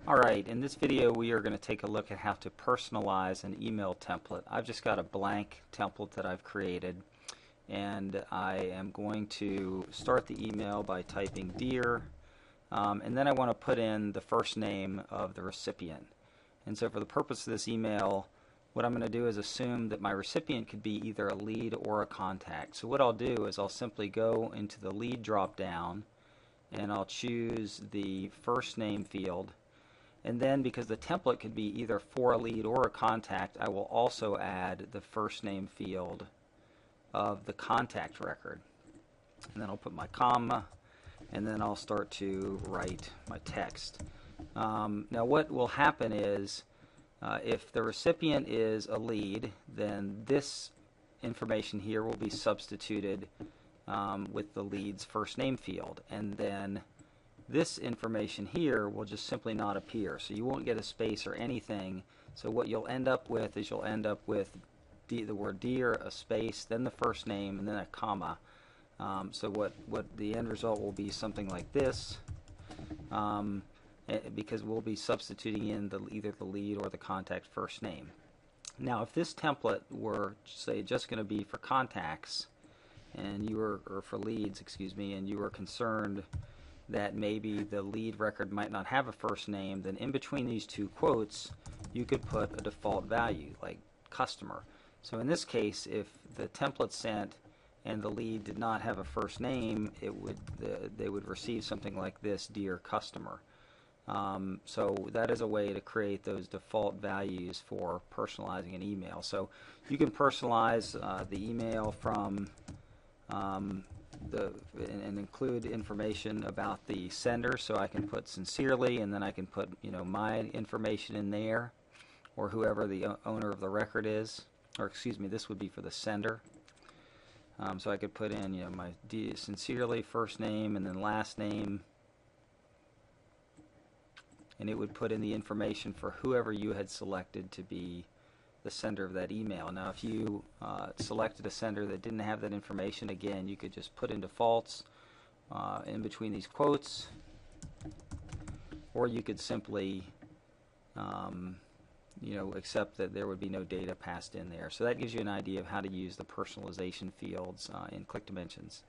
Alright, in this video we are going to take a look at how to personalize an email template. I've just got a blank template that I've created, and I am going to start the email by typing Dear, and then I want to put in the first name of the recipient. And so for the purpose of this email, what I'm going to do is assume that my recipient could be either a lead or a contact. So what I'll do is I'll simply go into the lead drop down and I'll choose the first name field. And then, because the template could be either for a lead or a contact, I will also add the first name field of the contact record. And then I'll put my comma, and then I'll start to write my text. Now what will happen is, if the recipient is a lead, then this information here will be substituted with the lead's first name field. And then this information here will just simply not appear, so you won't get a space or anything. So what you'll end up with is you'll end up with the word Dear, a space, then the first name, and then a comma. So what the end result will be something like this, because we'll be substituting in either the lead or the contact first name. Now if this template were, say, just going to be for contacts, and you were, or for leads, excuse me, and you were concerned that maybe the lead record might not have a first name, then in between these two quotes you could put a default value like customer. So in this case, if the template sent and the lead did not have a first name, they would receive something like this, Dear Customer. So that is a way to create those default values for personalizing an email. So you can personalize the email from and include information about the sender, so I can put sincerely, and then I can put, my information in there, or whoever the owner of the record is, or excuse me, this would be for the sender. So I could put in, my sincerely first name and then last name, and it would put in the information for whoever you had selected to be the sender of that email. Now if you selected a sender that didn't have that information, again, you could just put in defaults in between these quotes, or you could simply accept that there would be no data passed in there. So that gives you an idea of how to use the personalization fields in ClickDimensions.